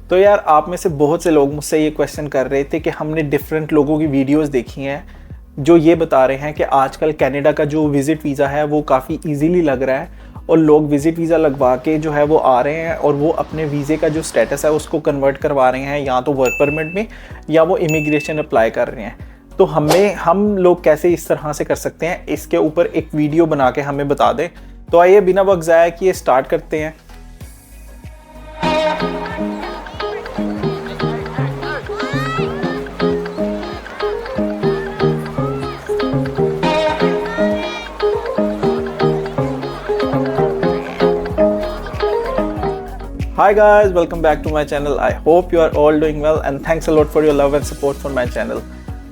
तो यार आप में से बहुत से लोग मुझसे ये क्वेश्चन कर रहे थे कि हमने डिफरेंट लोगों की वीडियोस देखी हैं जो ये बता रहे हैं कि आजकल कनाडा का जो विज़िट वीज़ा है वो काफ़ी इजीली लग रहा है और लोग विज़िट वीज़ा लगवा के जो है वो आ रहे हैं और वो अपने वीज़े का जो स्टेटस है उसको कन्वर्ट करवा रहे हैं या तो वर्क परमिट में या वो इमिग्रेशन अप्लाई कर रहे हैं। तो हम लोग कैसे इस तरह से कर सकते हैं, इसके ऊपर एक वीडियो बना के हमें बता दें। तो आइए बिना वक्त ज़ाया किए स्टार्ट करते हैं। Hi guys, welcome back to my channel. I hope you are all doing well and thanks a lot for your love and support for my channel.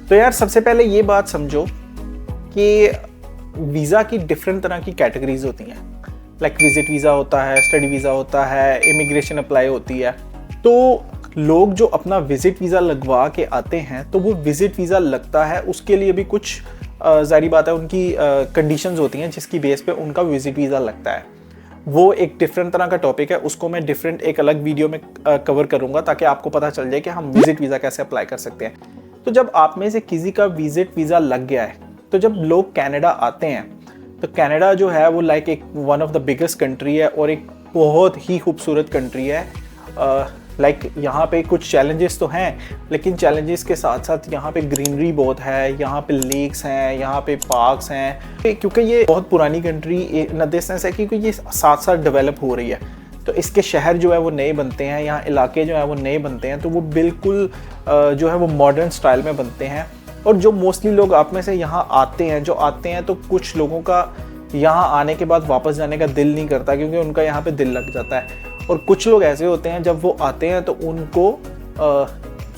तो यार सबसे पहले ये बात समझो कि वीज़ा की डिफरेंट तरह की कैटेगरीज होती हैं। लाइक विजिट वीज़ा होता है, स्टडी वीज़ा होता है, इमिग्रेशन अप्लाई होती है। तो लोग जो अपना विजिट वीज़ा लगवा के आते हैं तो वो विजिट वीज़ा लगता है, उसके लिए भी कुछ ज़ाहिर बात है उनकी कंडीशंस होती हैं जिसकी बेस पे उनका विजिट वीज़ा लगता है। वो एक डिफरेंट तरह का टॉपिक है, उसको मैं डिफरेंट एक अलग वीडियो में कवर करूंगा ताकि आपको पता चल जाए कि हम विजिट वीज़ा कैसे अप्लाई कर सकते हैं। तो जब आप में से किसी का विजिट वीज़ा लग गया है तो जब लोग कनाडा आते हैं तो कनाडा जो है वो लाइक एक one of the biggest country है और एक बहुत ही खूबसूरत कंट्री है। लाइक यहाँ पे कुछ चैलेंजेस तो हैं लेकिन चैलेंजेस के साथ साथ यहाँ पे ग्रीनरी बहुत है, यहाँ पे लेक्स हैं, यहाँ पे पार्क्स हैं, क्योंकि ये बहुत पुरानी कंट्री इन द सेंस है क्योंकि ये साथ साथ डेवलप हो रही है। तो इसके शहर जो है वो नए बनते हैं, यहाँ इलाके जो है वो नए बनते हैं, तो वो बिल्कुल जो है वो मॉडर्न स्टाइल में बनते हैं। और जो मोस्टली लोग आप में से यहाँ आते हैं तो कुछ लोगों का यहाँ आने के बाद वापस जाने का दिल नहीं करता क्योंकि उनका यहाँ पे दिल लग जाता है। और कुछ लोग ऐसे होते हैं जब वो आते हैं तो उनको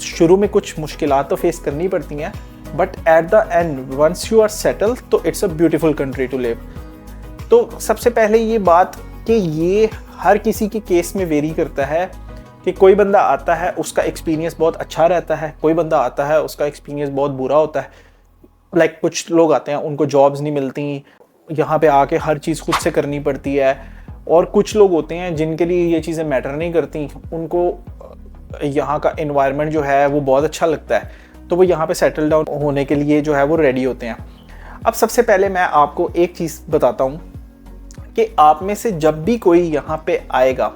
शुरू में कुछ मुश्किलात तो फेस करनी पड़ती हैं, but at the end once you are settle तो it's a beautiful country to live. तो सबसे पहले ये बात कि ये हर किसी के केस में वेरी करता है कि कोई बंदा आता है उसका एक्सपीरियंस बहुत अच्छा रहता है, कोई बंदा आता है उसका एक्सपीरियंस बहुत बुरा होता है। लाइक कुछ लोग आते हैं उनको जॉब्स नहीं मिलती, यहाँ पे आके हर चीज़ खुद से करनी पड़ती है। और कुछ लोग होते हैं जिनके लिए ये चीज़ें मैटर नहीं करती, उनको यहाँ का एनवायरनमेंट जो है वो बहुत अच्छा लगता है, तो वो यहाँ पे सेटल डाउन होने के लिए जो है वो रेडी होते हैं। अब सबसे पहले मैं आपको एक चीज़ बताता हूँ कि आप में से जब भी कोई यहाँ पे आएगा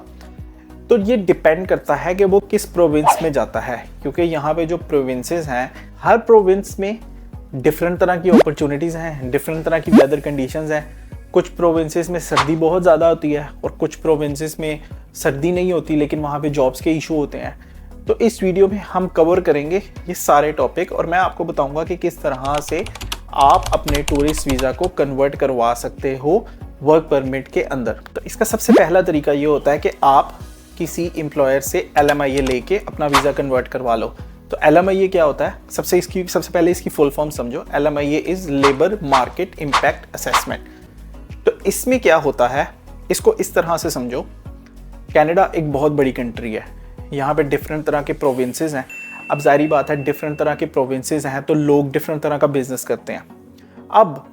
तो ये डिपेंड करता है कि वो किस प्रोविंस में जाता है, क्योंकि यहाँ पे जो प्रोविंसेस हैं हर प्रोविंस में डिफरेंट तरह की अपॉर्चुनिटीज़ हैं, डिफरेंट तरह की वेदर कंडीशंस हैं। कुछ प्रोविंसेस में सर्दी बहुत ज़्यादा होती है और कुछ प्रोविंसेस में सर्दी नहीं होती लेकिन वहाँ पे जॉब्स के इशू होते हैं। तो इस वीडियो में हम कवर करेंगे ये सारे टॉपिक और मैं आपको बताऊंगा कि किस तरह से आप अपने टूरिस्ट वीज़ा को कन्वर्ट करवा सकते हो वर्क परमिट के अंदर। तो इसका सबसे पहला तरीका ये होता है कि आप किसी एम्प्लॉयर से LMIA लेके अपना वीज़ा कन्वर्ट करवा लो। तो LMIA क्या होता है, सबसे पहले इसकी फुल फॉर्म समझो। LMIA is labour market impact assessment. तो इसमें क्या होता है, इसको इस तरह से समझो, कनाडा एक बहुत बड़ी कंट्री है, यहाँ पे डिफरेंट तरह के प्रोविंसेस हैं। अब जाहिर बात है डिफरेंट तरह के प्रोविंसेस हैं तो लोग डिफरेंट तरह का बिजनेस करते हैं। अब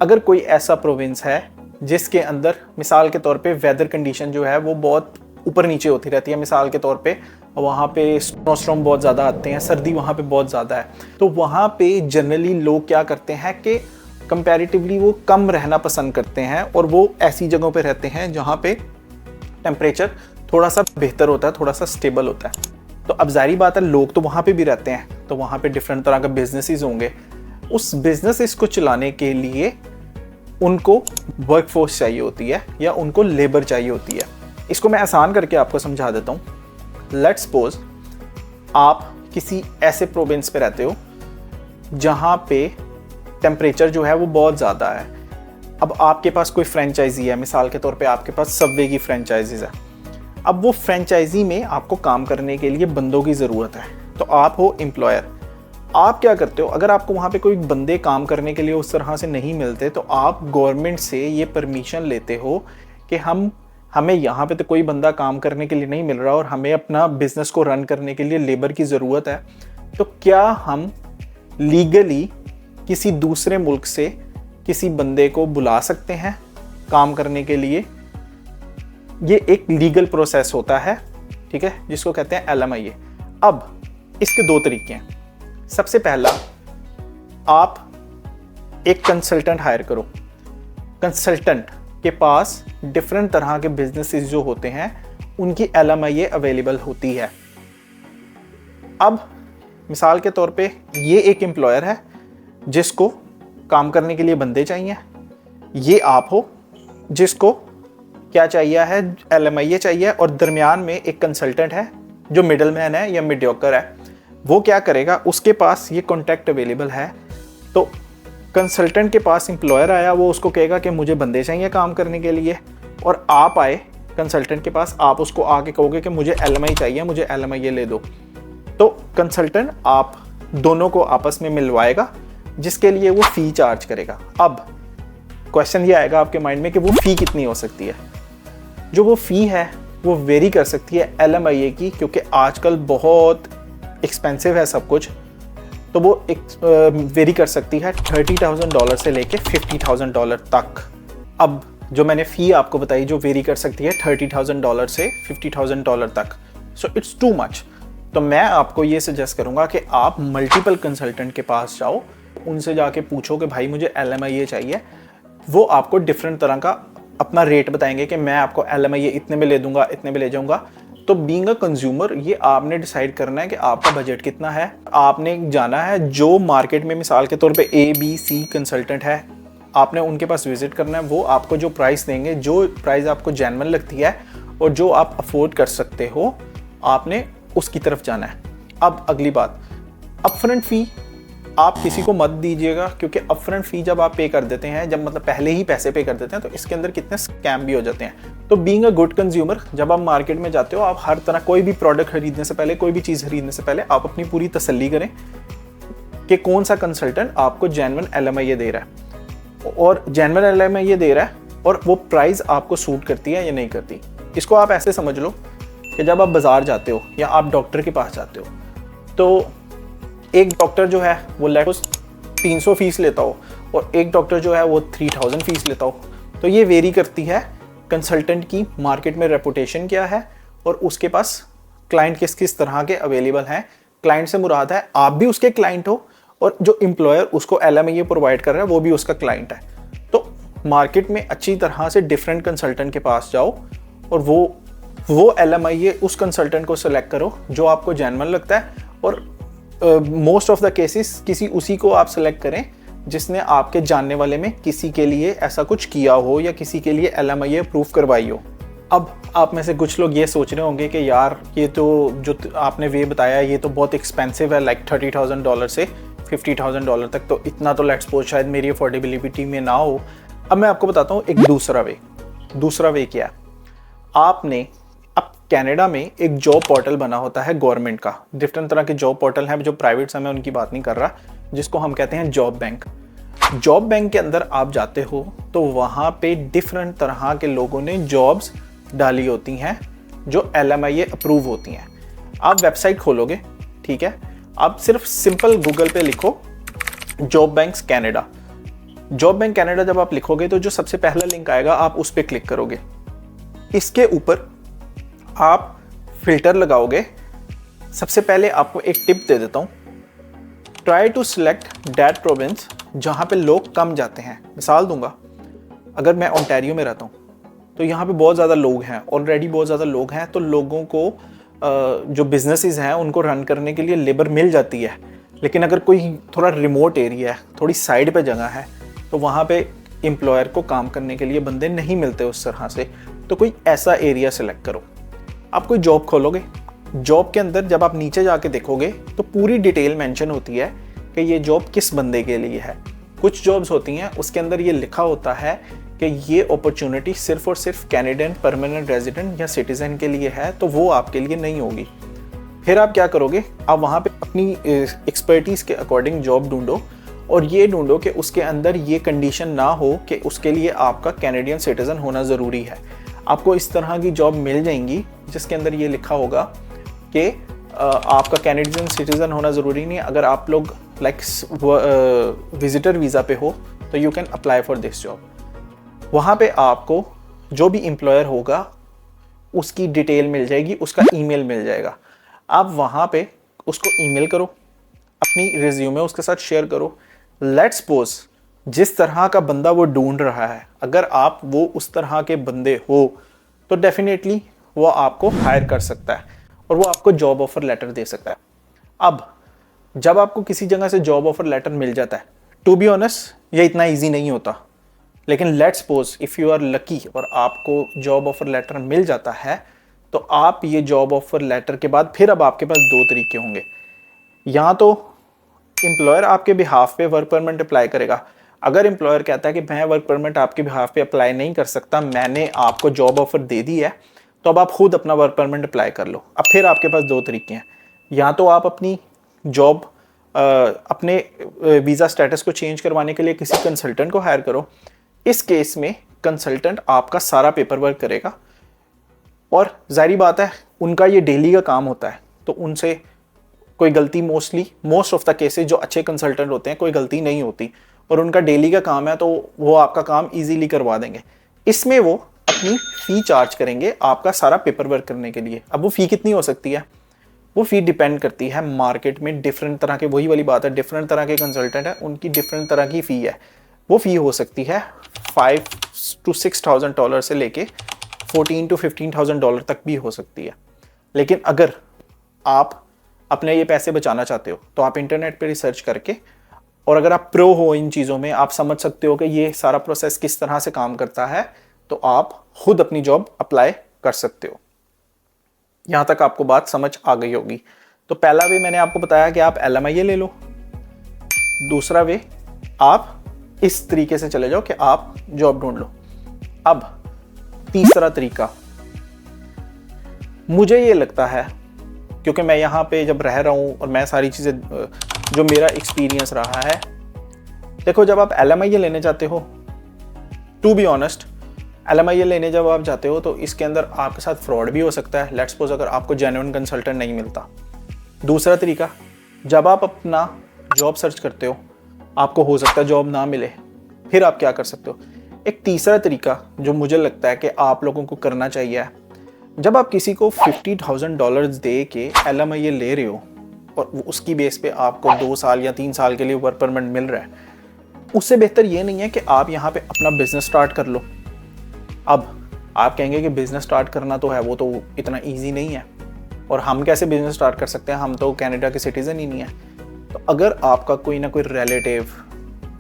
अगर कोई ऐसा प्रोविंस है जिसके अंदर मिसाल के तौर पे वेदर कंडीशन जो है वो बहुत ऊपर नीचे होती रहती है, मिसाल के तौर पे वहाँ पे स्नोस्टॉर्म बहुत ज़्यादा आते हैं, सर्दी वहाँ पे बहुत ज़्यादा है, तो वहाँ पे जनरली लोग क्या करते हैं कि कंपैरेटिवली वो कम रहना पसंद करते हैं और वो ऐसी जगहों पे रहते हैं जहाँ पे टेम्परेचर थोड़ा सा बेहतर होता है, थोड़ा सा स्टेबल होता है। तो अब जाहिर बात है लोग तो वहाँ पे भी रहते हैं, तो वहाँ पे डिफरेंट तरह का बिजनेसेस होंगे। उस बिजनेसेस को चलाने के लिए उनको वर्कफोर्स चाहिए होती है या उनको लेबर चाहिए होती है। इसको मैं आसान करके आपको समझा देता हूँ। लेट्स सपोज आप किसी ऐसे प्रोविंस पे रहते हो जहाँ पे टेम्परेचर जो है वो बहुत ज़्यादा है। अब आपके पास कोई फ्रेंचाइजी है, मिसाल के तौर पे आपके पास सबवे की फ्रेंचाइजीज है। अब वो फ्रेंचाइजी में आपको काम करने के लिए बंदों की ज़रूरत है, तो आप हो एम्प्लॉयर। आप क्या करते हो, अगर आपको वहाँ पे कोई बंदे काम करने के लिए उस तरह से नहीं मिलते तो आप गवर्नमेंट से ये परमिशन लेते हो कि हमें यहाँ पे तो कोई बंदा काम करने के लिए नहीं मिल रहा और हमें अपना बिजनेस को रन करने के लिए लेबर की ज़रूरत है, तो क्या हम लीगली किसी दूसरे मुल्क से किसी बंदे को बुला सकते हैं काम करने के लिए? ये एक लीगल प्रोसेस होता है ठीक है, जिसको कहते हैं LMIA। अब इसके दो तरीके हैं। सबसे पहला, आप एक कंसल्टेंट हायर करो। कंसल्टेंट के पास डिफरेंट तरह के बिजनेसेस जो होते हैं उनकी LMIA अवेलेबल होती है। अब मिसाल के तौर पे ये एक एम्प्लॉयर है जिसको काम करने के लिए बंदे चाहिए, ये आप हो जिसको क्या चाहिए है, LMIA चाहिए, और दरमियान में एक कंसल्टेंट है जो मिडल मैन है या मीडियोकर है। वो क्या करेगा, उसके पास ये कॉन्टैक्ट अवेलेबल है, तो कंसल्टेंट के पास एम्प्लॉयर आया, वो उसको कहेगा कि मुझे बंदे चाहिए काम करने के लिए, और आप आए कंसल्टेंट के पास, आप उसको आके कहोगे कि मुझे LMI चाहिए, मुझे LMIA ले दो। तो कंसल्टेंट आप दोनों को आपस में मिलवाएगा, जिसके लिए वो फ़ी चार्ज करेगा। अब क्वेश्चन ये आएगा आपके माइंड में कि वो फ़ी कितनी हो सकती है। जो वो फ़ी है वो वेरी कर सकती है LMIA की, क्योंकि आजकल बहुत एक्सपेंसिव है सब कुछ, तो वो वेरी कर सकती है $30,000 से लेके $50,000 तक। अब जो मैंने फ़ी आपको बताई जो वेरी कर सकती है $30,000 से $50,000 तक, सो इट्स टू मच। तो मैं आपको ये सजेस्ट करूँगा कि आप मल्टीपल कंसल्टेंट के पास जाओ, उनसे जाके पूछो कि भाई मुझे LMIA चाहिए। वो आपको डिफरेंट तरह का अपना रेट बताएंगे कि मैं आपको LMIA इतने में ले दूंगा, इतने में ले जाऊंगा। तो बीइंग अ कंज्यूमर ये आपने डिसाइड करना है कि आपका बजट कितना है। आपने जाना है जो मार्केट में मिसाल के तौर पे ABC कंसल्टेंट है, आपने उनके पास विजिट करना है। वो आपको जो प्राइस देंगे, जो प्राइस आपको जेन्युइन लगती है और जो आप अफोर्ड कर सकते हो, आपने उसकी तरफ जाना है। अब अगली बात, अपफ्रंट फ़ी आप किसी को मत दीजिएगा, क्योंकि अपफ्रंट फ़ी जब आप पे कर देते हैं, जब मतलब पहले ही पैसे पे कर देते हैं, तो इसके अंदर कितने स्कैम भी हो जाते हैं। तो बीइंग अ गुड कंज्यूमर, जब आप मार्केट में जाते हो, आप हर तरह कोई भी प्रोडक्ट खरीदने से पहले, कोई भी चीज़ खरीदने से पहले आप अपनी पूरी तसल्ली करें कि कौन सा कंसल्टेंट आपको जेन्युइन LMIA दे रहा है, और जेन्युइन LMIA दे रहा है और वो प्राइस आपको सूट करती है या नहीं करती। इसको आप ऐसे समझ लो कि जब आप बाज़ार जाते हो या आप डॉक्टर के पास जाते हो, तो एक डॉक्टर जो है वो 300 फीस लेता हो और एक डॉक्टर जो है वो 3000 फीस लेता हो। तो ये वेरी करती है कंसल्टेंट की मार्केट में रेपुटेशन क्या है और उसके पास क्लाइंट किस किस तरह के अवेलेबल हैं। क्लाइंट से मुराद है आप भी उसके क्लाइंट हो और जो एम्प्लॉयर उसको LMIA प्रोवाइड कर रहा है वो भी उसका क्लाइंट है। तो मार्केट में अच्छी तरह से डिफरेंट कंसल्टेंट के पास जाओ और वो LMIA उस कंसल्टेंट को सिलेक्ट करो जो आपको जेन्युइन लगता है, और मोस्ट ऑफ द केसेस किसी उसी को आप सेलेक्ट करें जिसने आपके जानने वाले में किसी के लिए ऐसा कुछ किया हो या किसी के लिए LMIA अप्रूव करवाई हो। अब आप में से कुछ लोग ये सोच रहे होंगे कि यार ये तो जो आपने वे बताया ये तो बहुत एक्सपेंसिव है, लाइक $30,000 से $50,000 तक, तो इतना तो लेट्स सपोज शायद मेरी अफोर्डेबिलिटी में ना हो। अब मैं आपको बताता हूँ एक दूसरा वे क्या है। आपने अब कनाडा में एक जॉब पोर्टल बना होता है गवर्नमेंट का, डिफरेंट तरह के जॉब पोर्टल हैं जो प्राइवेट हैं, मैं उनकी बात नहीं कर रहा, जिसको हम कहते हैं जॉब बैंक। जॉब बैंक के अंदर आप जाते हो तो वहाँ पे डिफरेंट तरह के लोगों ने जॉब्स डाली होती हैं जो LMIA अप्रूव होती हैं। आप वेबसाइट खोलोगे, ठीक है, आप सिर्फ सिंपल गूगल पे लिखो job banks Canada. Job bank Canada जब आप लिखोगे तो जो सबसे पहला लिंक आएगा आप उस पर क्लिक करोगे। इसके ऊपर आप फिल्टर लगाओगे। सबसे पहले आपको एक टिप दे देता हूँ, try to select that province जहाँ पे लोग कम जाते हैं। मिसाल दूंगा, अगर मैं ओंटारियो में रहता हूँ तो यहाँ पे बहुत ज़्यादा लोग हैं, ऑलरेडी बहुत ज़्यादा लोग हैं, तो लोगों को जो बिजनेसेस हैं उनको रन करने के लिए लेबर मिल जाती है। लेकिन अगर कोई थोड़ा रिमोट एरिया है, थोड़ी साइड पे जगह है, तो वहाँ पे एम्प्लॉयर को काम करने के लिए बंदे नहीं मिलते उस तरह से। तो कोई ऐसा एरिया सेलेक्ट करो। आप कोई जॉब खोलोगे, जॉब के अंदर जब आप नीचे जाके देखोगे तो पूरी डिटेल मेंशन होती है कि ये जॉब किस बंदे के लिए है। कुछ जॉब्स होती हैं उसके अंदर ये लिखा होता है कि ये अपॉर्चुनिटी सिर्फ और सिर्फ कैनेडियन परमानेंट रेजिडेंट या सिटीजन के लिए है, तो वो आपके लिए नहीं होगी। फिर आप क्या करोगे, आप वहाँ पे अपनी एक्सपर्टीज़ के अकॉर्डिंग जॉब ढूंढो और ये ढूंढो कि उसके अंदर ये कंडीशन ना हो कि उसके लिए आपका कैनेडियन सिटीज़न होना ज़रूरी है। आपको इस तरह की जॉब मिल जाएंगी जिसके अंदर ये लिखा होगा कि आपका कैनेडियन सिटीज़न होना ज़रूरी नहीं है। अगर आप लोग लाइक विजिटर वीज़ा पे हो तो you can apply for this job. वहाँ पे आपको जो भी एम्प्लॉयर होगा उसकी डिटेल मिल जाएगी, उसका ईमेल मिल जाएगा। आप वहाँ पे उसको ईमेल करो, अपनी रिज्यूमे उसके साथ शेयर करो। लेट्स सपोज जिस तरह का बंदा वो ढूंढ रहा है, अगर आप वो उस तरह के बंदे हो तो डेफिनेटली वो आपको हायर कर सकता है और वो आपको जॉब ऑफर लेटर दे सकता है। अब जब आपको किसी जगह से जॉब ऑफर लेटर मिल जाता है, टू बी ऑनेस्ट ये इतना ईजी नहीं होता, लेकिन let's suppose if you are lucky और आपको जॉब ऑफर लेटर मिल जाता है, तो आप ये जॉब ऑफर लेटर के बाद फिर अब आपके पास दो तरीके होंगे। या तो एम्प्लॉयर आपके बिहाफ पे वर्क परमिट अप्लाई करेगा। अगर एम्प्लॉयर कहता है कि मैं वर्क परमिट आपके बिहाफ पे अप्लाई नहीं कर सकता, मैंने आपको जॉब ऑफर दे दी है, तो अब आप खुद अपना वर्क परमिट अप्लाई कर लो। अब फिर आपके पास दो तरीके हैं, या तो आप अपनी जॉब अपने वीज़ा स्टेटस को चेंज करवाने के लिए किसी कंसल्टेंट को हायर करो। इस केस में कंसल्टेंट आपका सारा पेपर वर्क करेगा और जाहिर बात है उनका ये डेली का काम होता है, तो उनसे कोई गलती मोस्ट ऑफ द केसेस जो अच्छे कंसल्टेंट होते हैं कोई गलती नहीं होती और उनका डेली का काम है, तो वो आपका काम इजीली करवा देंगे। इसमें वो अपनी फ़ी चार्ज करेंगे आपका सारा पेपर वर्क करने के लिए। अब वो फ़ी कितनी हो सकती है, वो फ़ी डिपेंड करती है मार्केट में डिफरेंट तरह के, वही वाली बात है, डिफरेंट तरह के कंसल्टेंट है, उनकी डिफरेंट तरह की फ़ी है। वो फ़ी हो सकती है $5,000 to $6,000 से लेके $14,000 to $15,000 तक भी हो सकती है। लेकिन अगर आप अपने ये पैसे बचाना चाहते हो तो आप इंटरनेट पे रिसर्च करके, और अगर आप प्रो हो इन चीज़ों में, आप समझ सकते हो कि ये सारा प्रोसेस किस तरह से काम करता है, तो आप खुद अपनी जॉब अप्लाई कर सकते हो। यहाँ तक आपको बात समझ आ गई होगी। तो पहला वे मैंने आपको बताया कि आप LMIA ले लो। दूसरा वे आप इस तरीके से चले जाओ कि आप जॉब ढूंढ लो। अब तीसरा तरीका, मुझे ये लगता है, क्योंकि मैं यहाँ पे जब रह रहा हूँ और मैं सारी चीज़ें जो मेरा एक्सपीरियंस रहा है, देखो जब आप LMIA लेने जाते हो, टू बी ऑनेस्ट LMIA लेने जब आप जाते हो तो इसके अंदर आपके साथ फ्रॉड भी हो सकता है। लेट्स सपोज अगर आपको जेन्युइन कंसल्टेंट नहीं मिलता। दूसरा तरीका, जब आप अपना जॉब सर्च करते हो आपको हो सकता है जॉब ना मिले, फिर आप क्या कर सकते हो। एक तीसरा तरीका जो मुझे लगता है कि आप लोगों को करना चाहिए, जब आप किसी को $50,000 दे के LMIA ले रहे हो और उसकी बेस पे आपको 2 साल या 3 साल के लिए वर्क परमिट मिल रहा है, उससे बेहतर ये नहीं है कि आप यहाँ पे अपना बिजनेस स्टार्ट कर लो। अब आप कहेंगे कि बिजनेस स्टार्ट करना तो है, वो तो इतना ईजी नहीं है, और हम कैसे बिजनेस स्टार्ट कर सकते हैं, हम तो कनाडा के सिटीज़न ही नहीं है। तो अगर आपका कोई ना कोई रिलेटिव,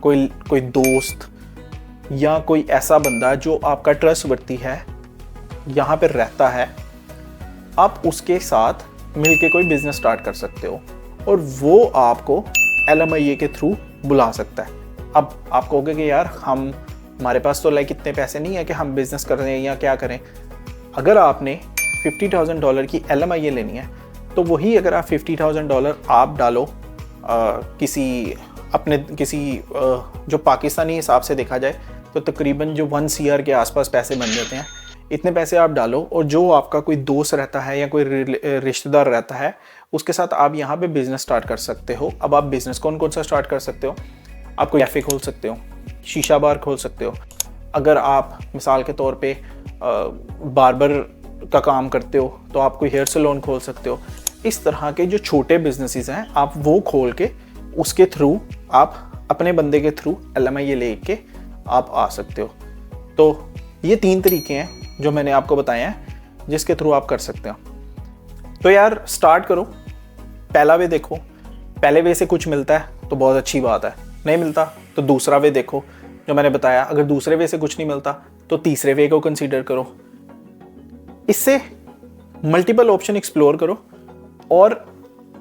कोई दोस्त या कोई ऐसा बंदा जो आपका ट्रस्टवर्दी है यहाँ पर रहता है, आप उसके साथ मिलके कोई बिजनेस स्टार्ट कर सकते हो और वो आपको LMIA के थ्रू बुला सकता है। अब आप कहोगे कि यार हमारे पास तो इतने पैसे नहीं है कि हम बिजनेस कर रहे हैं या क्या करें। अगर आपने $50,000 की LMIA लेनी है तो वही, अगर आप $50,000 आप डालो किसी जो पाकिस्तानी हिसाब से देखा जाए तो तकरीबन जो 1 CR के आसपास पैसे बन जाते हैं, इतने पैसे आप डालो और जो आपका कोई दोस्त रहता है या कोई रिश्तेदार रहता है उसके साथ आप यहाँ पे बिजनेस स्टार्ट कर सकते हो। अब आप बिजनेस कौन सा स्टार्ट कर सकते हो, आप कोई कैफ़े खोल सकते हो, शीशा बार खोल सकते हो। अगर आप मिसाल के तौर पे बार्बर का काम करते हो तो आप कोई हेयर सैलून खोल सकते हो। इस तरह के जो छोटे बिजनेसेस हैं आप वो खोल के उसके थ्रू आप अपने बंदे के थ्रू LMIA ले के आप आ सकते हो। तो ये 3 तरीके हैं जो मैंने आपको बताए हैं जिसके थ्रू आप कर सकते हो। तो यार स्टार्ट करो, पहला वे देखो, पहले वे से कुछ मिलता है तो बहुत अच्छी बात है, नहीं मिलता तो दूसरा वे देखो जो मैंने बताया। अगर दूसरे वे से कुछ नहीं मिलता तो तीसरे वे को कंसीडर करो। इससे मल्टीपल ऑप्शन एक्सप्लोर करो और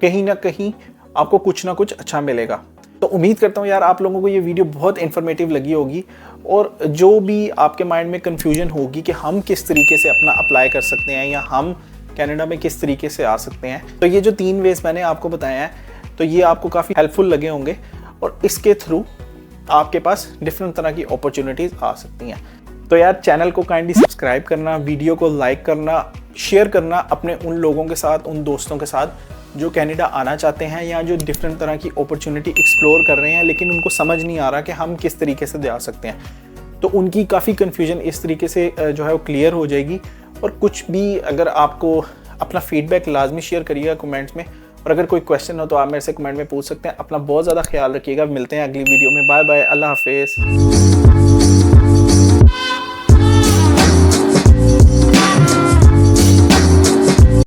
कहीं ना कहीं आपको कुछ ना कुछ अच्छा मिलेगा। तो उम्मीद करता हूँ यार आप लोगों को ये वीडियो बहुत इन्फॉर्मेटिव लगी होगी, और जो भी आपके माइंड में कन्फ्यूजन होगी कि हम किस तरीके से अपना अप्लाई कर सकते हैं या हम कनाडा में किस तरीके से आ सकते हैं, तो ये जो 3 वेज मैंने आपको बताए हैं तो ये आपको काफ़ी हेल्पफुल लगे होंगे और इसके थ्रू आपके पास डिफरेंट तरह की अपॉर्चुनिटीज़ आ सकती हैं। तो यार चैनल को काइंडली सब्सक्राइब करना, वीडियो को लाइक करना, शेयर करना अपने उन लोगों के साथ, उन दोस्तों के साथ जो कनाडा आना चाहते हैं या जो डिफरेंट तरह की अपॉर्चुनिटी एक्सप्लोर कर रहे हैं लेकिन उनको समझ नहीं आ रहा कि हम किस तरीके से जा सकते हैं। तो उनकी काफ़ी कन्फ्यूजन इस तरीके से जो है वो क्लियर हो जाएगी और कुछ भी अगर आपको अपना फीडबैक लाजमी शेयर करिएगा कमेंट्स में, और अगर कोई क्वेश्चन हो तो आप मेरे से कमेंट में पूछ सकते हैं। अपना बहुत ज़्यादा ख्याल रखिएगा, मिलते हैं अगली वीडियो में। बाय बाय, अल्लाह हाफिज़।